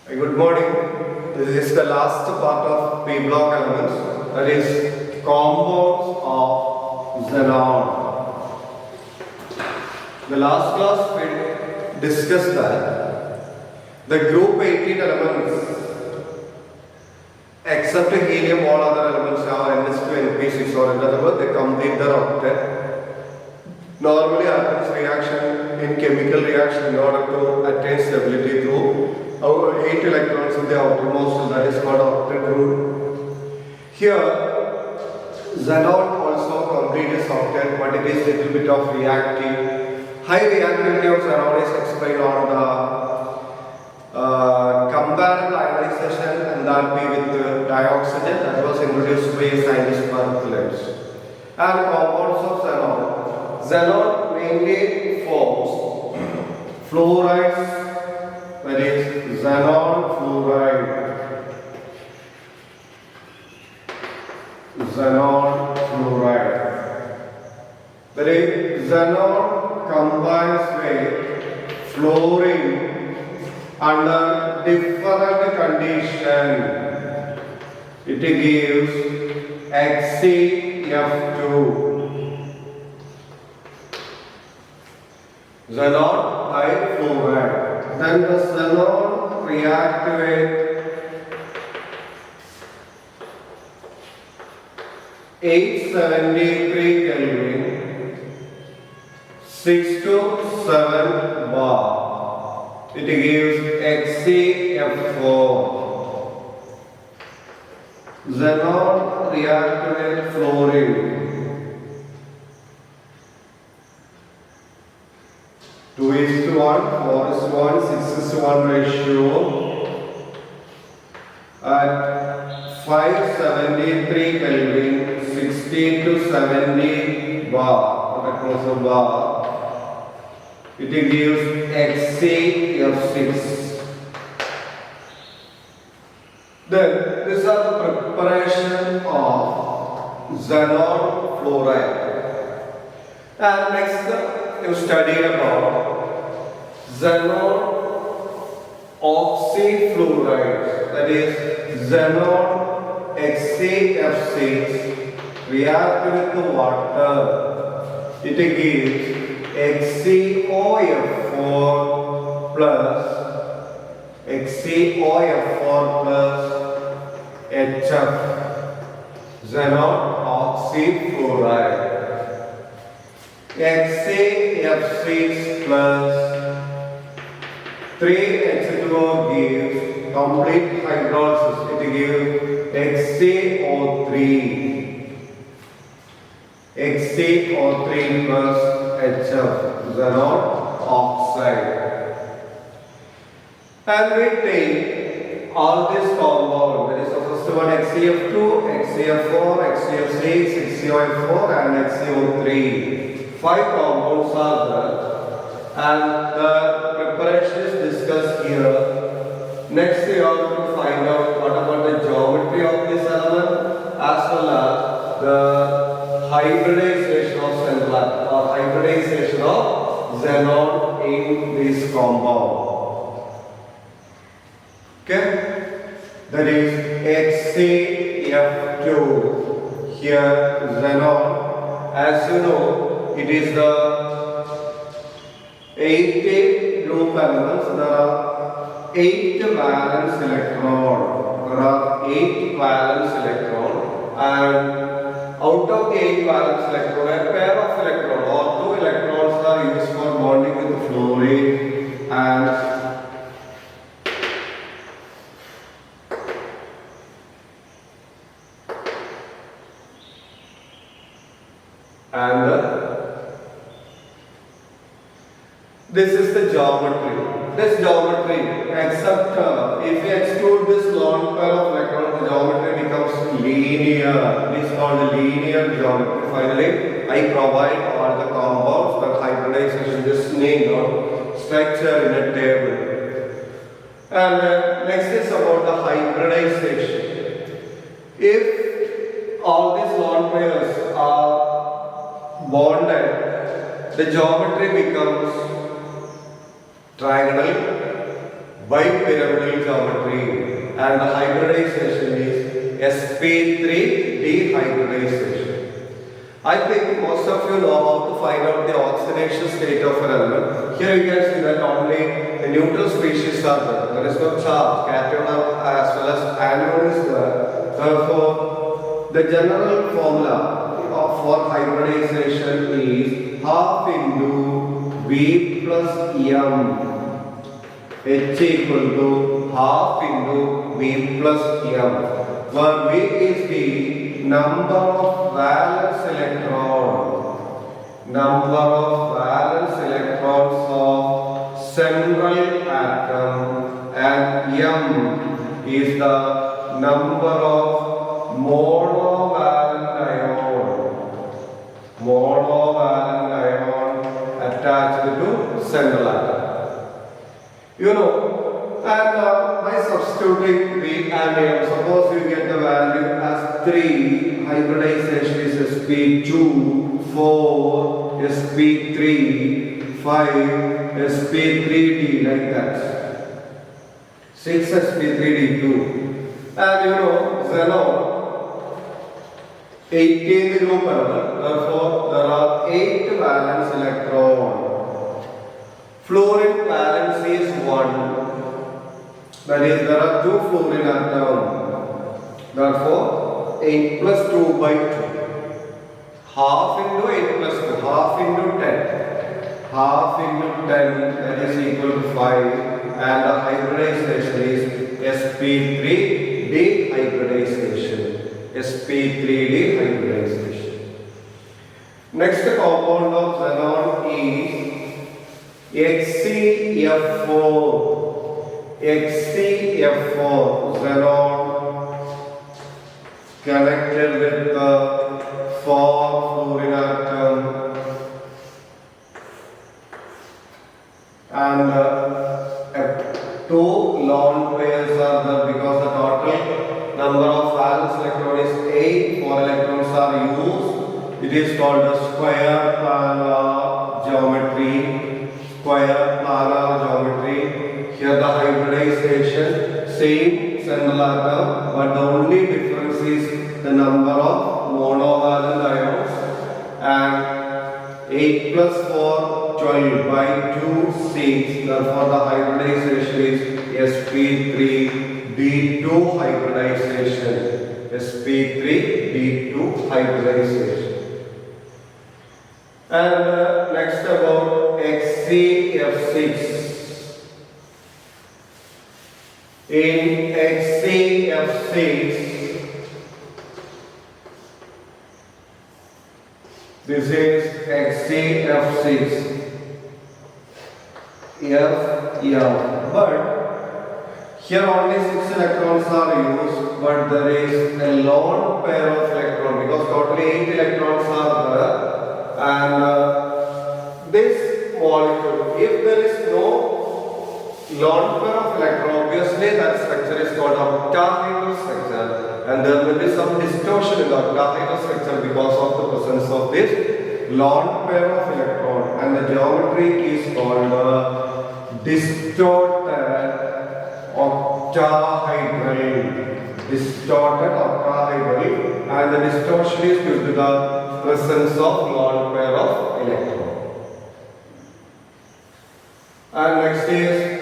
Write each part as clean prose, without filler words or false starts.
Good morning. This is the last part of P block elements, that is compounds of xenon. The last class we discussed that the group 18 elements except helium, all other elements are NS2, NP6, or in other words they complete their octet. Normally happens reaction in chemical reaction in order to attain stability through our 8 electrons in the outermost, that is called octet rule. Here xenon also completes octet, but it is little bit of reactive. High reactivity of xenon is explained on the comparable ionization enthalpy with dioxygen that was introduced by scientist Berthollet. And compounds of xenon. Xenon mainly forms fluorides, that is xenon fluoride. Xenon fluoride. That is xenon combines with fluorine under different condition. It gives HCF2. Xenon difluoride. Then the xenon react with 873 Kelvin, 6 to 7 bar. It gives HCF4. Xenon react with fluorine. 2:1, 4:1, 6:1 ratio at 573 Kelvin, 60 to 70 bar, it gives HCF6. Then these are the preparation of xenon fluoride. And next you studied about xenon oxyfluoride, that is xenon HCF6 react with the water. It gives HCOF4 plus HF, xenon oxyfluoride. HCF6 plus 3H2O gives complete hydrolysis. It gives HCO3. HCO3 plus HF, xenon oxide. And we take all these compounds. That is the first one HCF2, HCF4, HCF6, HCO4 and HCO3. 5 compounds are there, and the preparation is discussed here. Next, you have to find out what about the geometry of this element as well as the hybridization of xenon or hybridization of xenon in this compound. Okay, that is HCF2. Here, xenon, as you know, it is the 8th group elements. There are 8 valence electrons. There are 8 valence electrons, and out of the 8 valence electrons, a pair of electrons or 2 electrons are used for bonding with fluorine and this is the geometry. This geometry, except if you exclude this lone pair of electrons, the geometry becomes linear. It is called linear geometry. Finally, I provide all the compounds, but hybridization just name or structure in a table. And next is about the hybridization. If all these lone pairs are bonded, the geometry becomes triangle, bipyramidal geometry, and the hybridization is sp3 dehybridization. I think most of you know how to find out the oxidation state of an element. Here you can see that only the neutral species are there. There is no charge, cation as well as anion is there. Therefore, the general formula for hybridization is half into V plus M, H equal to half into V plus M, where V is the number of valence electrons of central atom, and M is the number of monovalent ion attached to central atom. You know, and by substituting V and M, suppose you get the value as 3, hybridization is sp2, 4, sp3, 5, sp3d, like that. 6 sp3d2. And you know, xenon 18th group element, therefore there are 8 valence electrons. Fluorine valence is 1. That is, there are 2 fluorine atoms. Therefore, 8 plus 2 by 2. Half into 8 plus 2, half into 10. Half into 10, that is equal to 5. And the hybridization is sp3 dehybridization. sp3 dehybridization. Next compound of xenon is XeF4. XeF4, xenon connected with the 4 fluorine atom, and 2 lone pairs are there because the total number of valence electrons is 8. 4 electrons are used. It is called the square planar geometry. Here the hybridization, same central atom, but the only difference is the number of monovalent ions, and 8 plus 4, 12 by 2, 6. Therefore the hybridization is sp3 d2 hybridization. sp3 d2 hybridization. And next about XeF6. In XeF6, this is XeF6, but here only 6 electrons are used, but there is a lone pair of electrons because totally 8 electrons are there, and this molecule, if there is no lone pair of electron, obviously that structure is called octahedral structure, and there will be some distortion in the octahedral structure because of the presence of this lone pair of electron, and the geometry is called distorted octahedral. And the distortion is due to the presence of lone pair of electron. And next is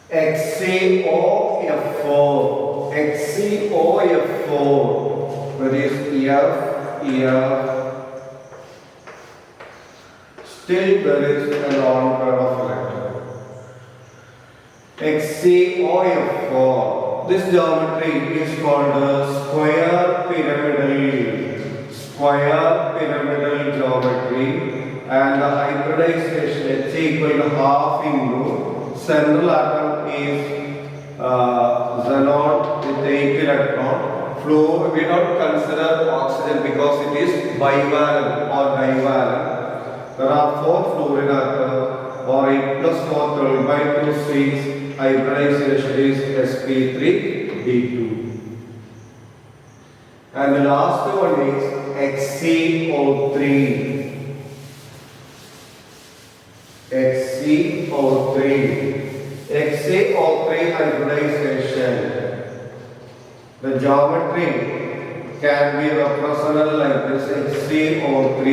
XeOF4. XeOF4, that is F. Still there is a lone pair of electron. XeOF4. This geometry is called square pyramidal geometry, and the hybridization H equal to half into central atom is xenon with 8 electron. We don't consider oxygen because it is bivalent or divalent. There are 4 fluorine atoms, or 8 plus 4, 12 by 2, 6. Hybridization is sp3 d2. And the last one is XeO3. hybridization. The geometry can be represented like this HCO3.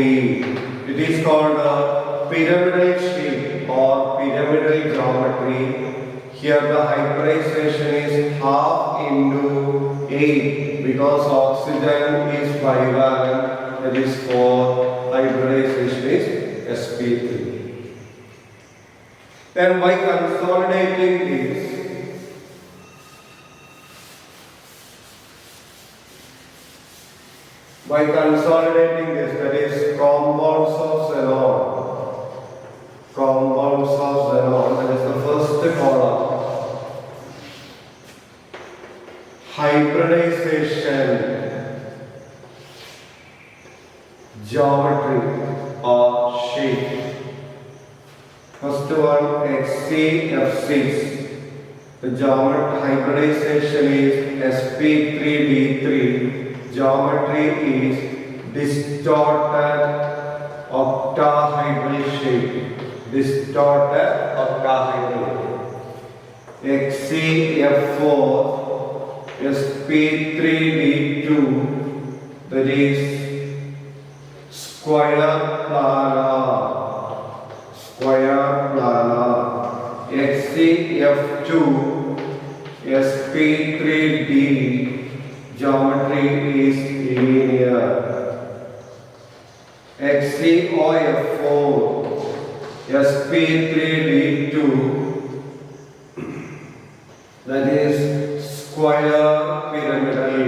It is called a pyramidal shape or pyramidal geometry. Here the hybridization is half into 8 because oxygen is bivalent, that is 4. Hybridization is sp3. Then by consolidating this, that is compounds of xenon, that is the first column. Hybridization, geometry or shape. First one, HCF6. The geometry hybridization is sp3d3. Geometry is distorted octahedral shape. Distorted octahedral. HCF4, sp3d2. That is square planar. HCF2, sp3d. Geometry is linear. HCOF4, sp3d2. That is square pyramidal.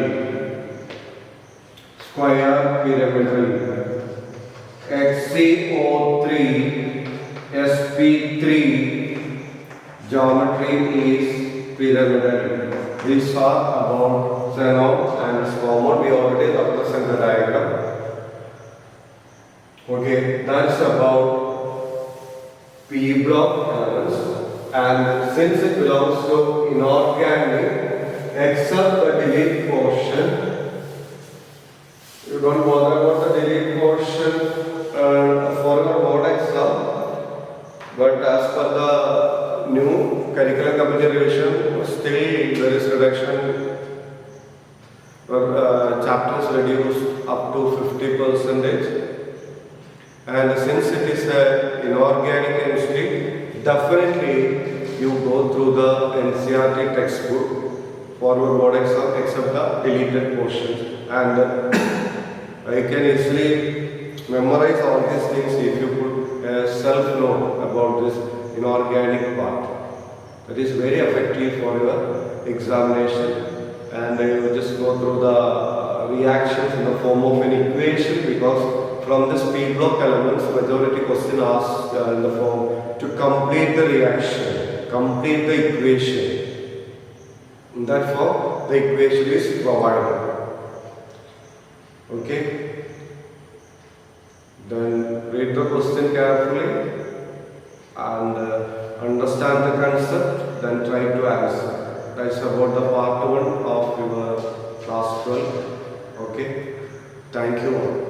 HCO3, sp3. Geometry is pyramidal. These are about xenon and spermon. We already represent the diagram. Okay, that's about P block elements. And since it belongs to inorganic, except the delete portion, you don't bother about the delete portion for your board exam. But as per the new curriculum committee revision, still there is reduction. Chapters reduced up to 50%. And since it is an inorganic chemistry, definitely you go through the NCERT textbook for your board exam except the deleted portions. And you can easily memorize all these things if you put self-know about this inorganic part. That is very effective for your examination. And you just go through the reactions in the form of an equation, because from this P block elements, majority question asked in the form to complete the reaction, complete the equation. In that form, the equation is provided. Okay? Then read the question carefully and understand the concept, then try to answer. That's about the part 1 of your class 12. Okay? Thank you all.